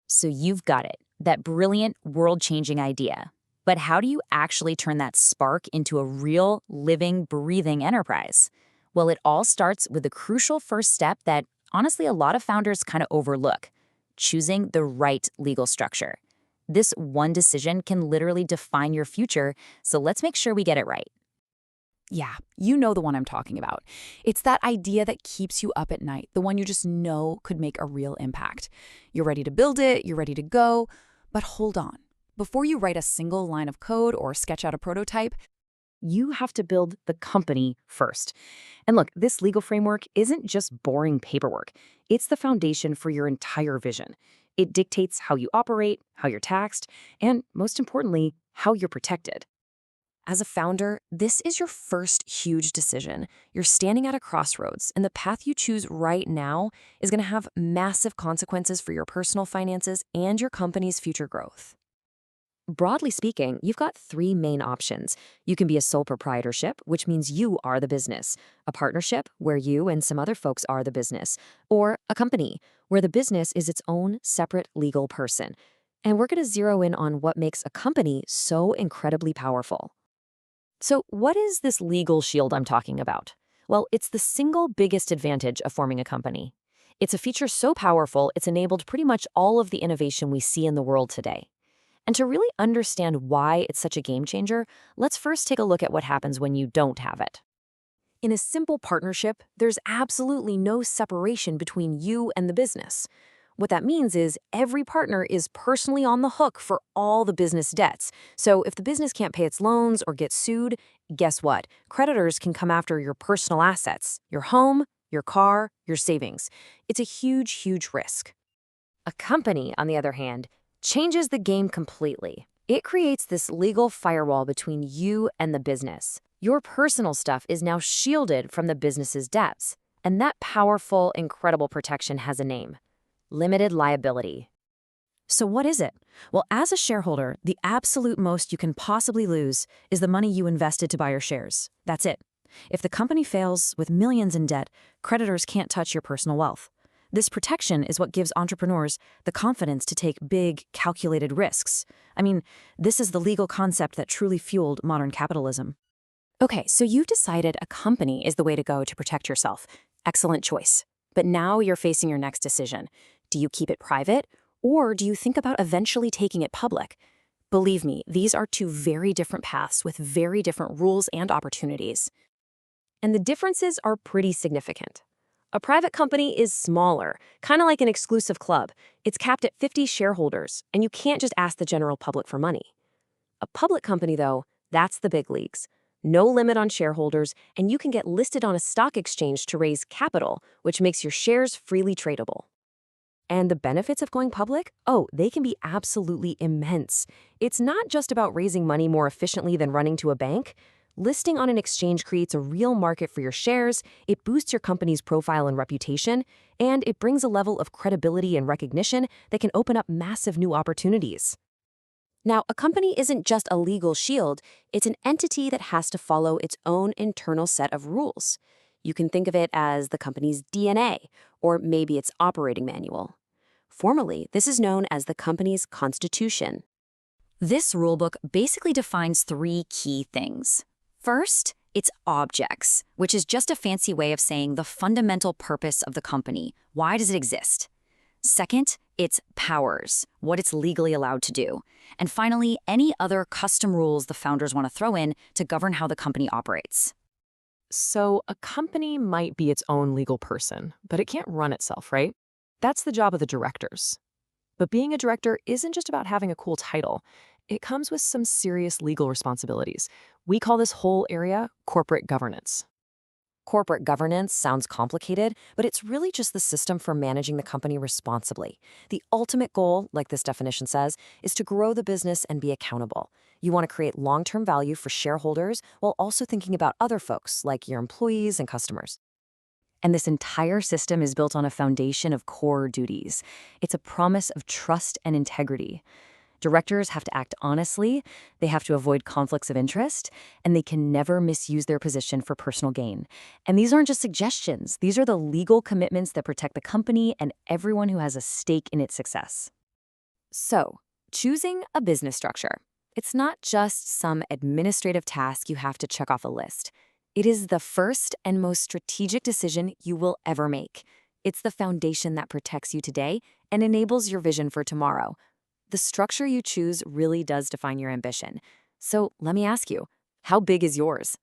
So you've got it, that brilliant, world-changing idea. But how do you actually turn that spark into a real, living, breathing enterprise? Well, it all starts with the crucial first step that, honestly, a lot of founders kind of overlook: choosing the right legal structure. This one decision can literally define your future, so let's make sure we get it right. Yeah, you know the one I'm talking about. It's that idea that keeps you up at night, the one you just know could make a real impact. You're ready to build it, you're ready to go, but hold on. Before you write a single line of code or sketch out a prototype, You have to build the company first. And look, this legal framework isn't just boring paperwork. It's the foundation for your entire vision. It dictates how you operate, how you're taxed, and most importantly, how you're protected. as a founder, this is your first huge decision. You're standing at a crossroads, and the path you choose right now is going to have massive consequences for your personal finances and your company's future growth. Broadly speaking, you've got three main options. You can be a sole proprietorship, which means you are the business, a partnership, where you and some other folks are the business, or a company, where the business is its own separate legal person. And we're going to zero in on what makes a company so incredibly powerful. So, what is this legal shield I'm talking about? Well, it's the single biggest advantage of forming a company. It's a feature so powerful, it's enabled pretty much all of the innovation we see in the world today. And to really understand why it's such a game changer, let's first take a look at what happens when you don't have it. In a simple partnership, there's absolutely no separation between you and the business. What that means is every partner is personally on the hook for all the business debts. So if the business can't pay its loans or get sued, guess what? Creditors can come after your personal assets, your home, your car, your savings. It's a huge, huge risk. A company, on the other hand, changes the game completely. It creates this legal firewall between you and the business. Your personal stuff is now shielded from the business's debts. And that powerful, incredible protection has a name: limited liability. So what is it? Well, as a shareholder, the absolute most you can possibly lose is the money you invested to buy your shares. That's it. If the company fails with millions in debt, creditors can't touch your personal wealth. This protection is what gives entrepreneurs the confidence to take big, calculated risks. I mean, this is the legal concept that truly fueled modern capitalism. Okay, so you've decided a company is the way to go to protect yourself. Excellent choice. But now you're facing your next decision. Do you keep it private, or do you think about eventually taking it public? Believe me, these are two very different paths with very different rules and opportunities. And the differences are pretty significant. A private company is smaller, kind of like an exclusive club. It's capped at 50 shareholders, and you can't just ask the general public for money. A public company, though, that's the big leagues. No limit on shareholders, and you can get listed on a stock exchange to raise capital, which makes your shares freely tradable. And the benefits of going public? Oh, they can be absolutely immense. It's not just about raising money more efficiently than running to a bank. Listing on an exchange creates a real market for your shares, it boosts your company's profile and reputation, and it brings a level of credibility and recognition that can open up massive new opportunities. Now, a company isn't just a legal shield, it's an entity that has to follow its own internal set of rules. You can think of it as the company's DNA, or maybe its operating manual. Formally, this is known as the company's constitution. This rulebook basically defines three key things. First, it's objects, which is just a fancy way of saying the fundamental purpose of the company. Why does it exist? Second, it's powers, what it's legally allowed to do. And finally, any other custom rules the founders want to throw in to govern how the company operates. So, a company might be its own legal person, but it can't run itself, right? That's the job of the directors. But being a director isn't just about having a cool title. It comes with some serious legal responsibilities. We call this whole area corporate governance. Corporate governance sounds complicated, but it's really just the system for managing the company responsibly. The ultimate goal, like this definition says, is to grow the business and be accountable. You want to create long-term value for shareholders while also thinking about other folks, like your employees and customers. And this entire system is built on a foundation of core duties. It's a promise of trust and integrity. Directors have to act honestly, they have to avoid conflicts of interest, and they can never misuse their position for personal gain. And these aren't just suggestions, these are the legal commitments that protect the company and everyone who has a stake in its success. So, choosing a business structure. It's not just some administrative task you have to check off a list. It is the first and most strategic decision you will ever make. It's the foundation that protects you today and enables your vision for tomorrow. The structure you choose really does define your ambition. So let me ask you, how big is yours?